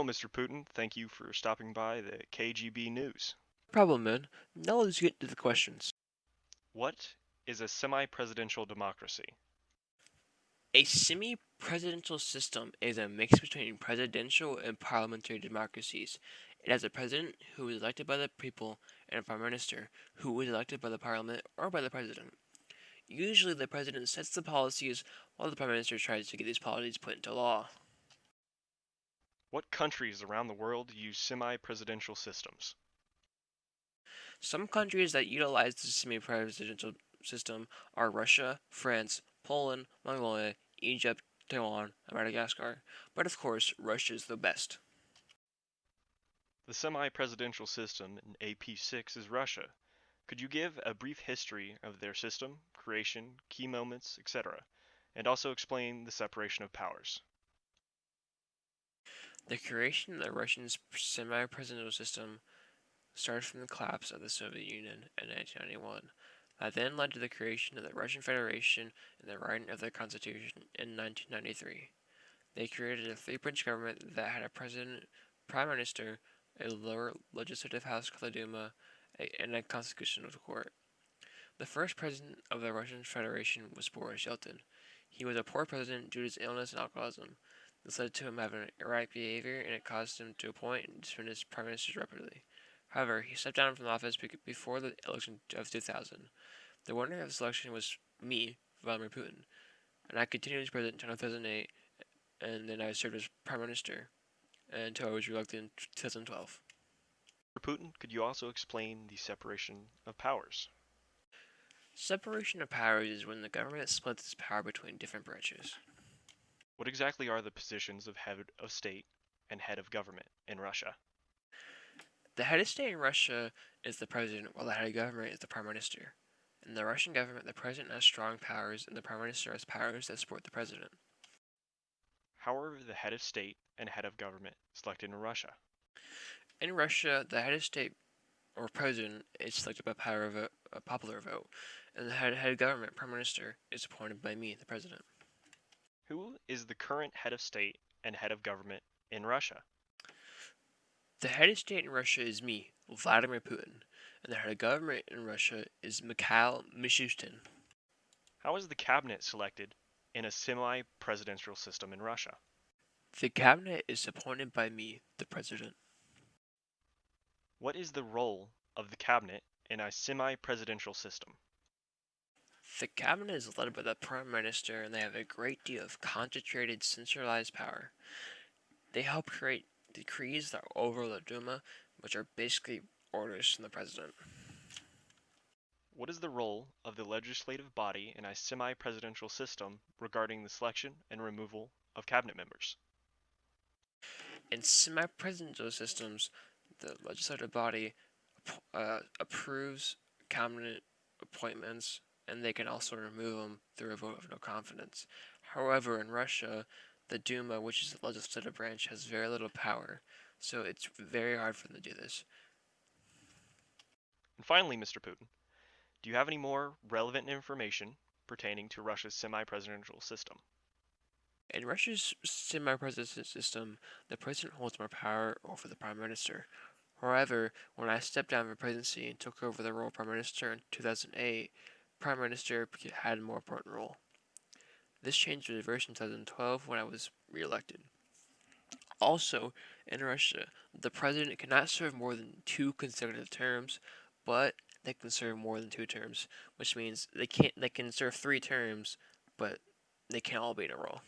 Well, Mr. Putin, thank you for stopping by the KGB News. Problem, man. Now let's get to the questions. What is a semi-presidential democracy? A semi-presidential system is a mix between presidential and parliamentary democracies. It has a president who is elected by the people and a prime minister who is elected by the parliament or by the president. Usually the president sets the policies while the prime minister tries to get these policies put into law. What countries around the world use semi-presidential systems? Some countries that utilize the semi-presidential system are Russia, France, Poland, Mongolia, Egypt, Taiwan, and Madagascar. But of course, Russia is the best. The semi-presidential system in AP6 is Russia. Could you give a brief history of their system, creation, key moments, etc., and also explain the separation of powers? The creation of the Russian semi-presidential system started from the collapse of the Soviet Union in 1991. That then led to the creation of the Russian Federation and the writing of their constitution in 1993. They created a three-branch government that had a president, prime minister, a lower legislative house called the Duma, and a constitutional court. The first president of the Russian Federation was Boris Yeltsin. He was a poor president due to his illness and alcoholism. This led to him having erratic behavior, and it caused him to appoint and dismiss prime ministers rapidly. However, he stepped down from office before the election of 2000. The winner of this election was me, Vladimir Putin, and I continued as president until 2008, and then I served as prime minister until I was reelected in 2012. For Putin, could you also explain the separation of powers? Separation of powers is when the government splits its power between different branches. What exactly are the positions of head of state and head of government in Russia? The head of state in Russia is the president, while the head of government is the prime minister. In the Russian government, the president has strong powers, and the prime minister has powers that support the president. How are the head of state and head of government selected in Russia? In Russia, the head of state or president is selected by a popular vote, and the head of government, prime minister, is appointed by me, the president. Who is the current head of state and head of government in Russia? The head of state in Russia is me, Vladimir Putin, and the head of government in Russia is Mikhail Mishustin. How is the cabinet selected in a semi-presidential system in Russia? The cabinet is appointed by me, the president. What is the role of the cabinet in a semi-presidential system? The cabinet is led by the prime minister, and they have a great deal of concentrated, centralized power. They help create decrees that overrule the Duma, which are basically orders from the president. What is the role of the legislative body in a semi-presidential system regarding the selection and removal of cabinet members? In semi-presidential systems, the legislative body approves cabinet appointments, and they can also remove them through a vote of no confidence. However, in Russia, the Duma, which is the legislative branch, has very little power, so it's very hard for them to do this. And finally, Mr. Putin, do you have any more relevant information pertaining to Russia's semi-presidential system? In Russia's semi-presidential system, the president holds more power over the prime minister. However, when I stepped down from the presidency and took over the role of prime minister in 2008, prime minister had a more important role. This changed was reversed in 2012 when I was reelected. Also, in Russia, the president cannot serve more than 2 consecutive terms, but they can serve more than 2 terms, which means they can serve 3 terms, but they can't all be in a row.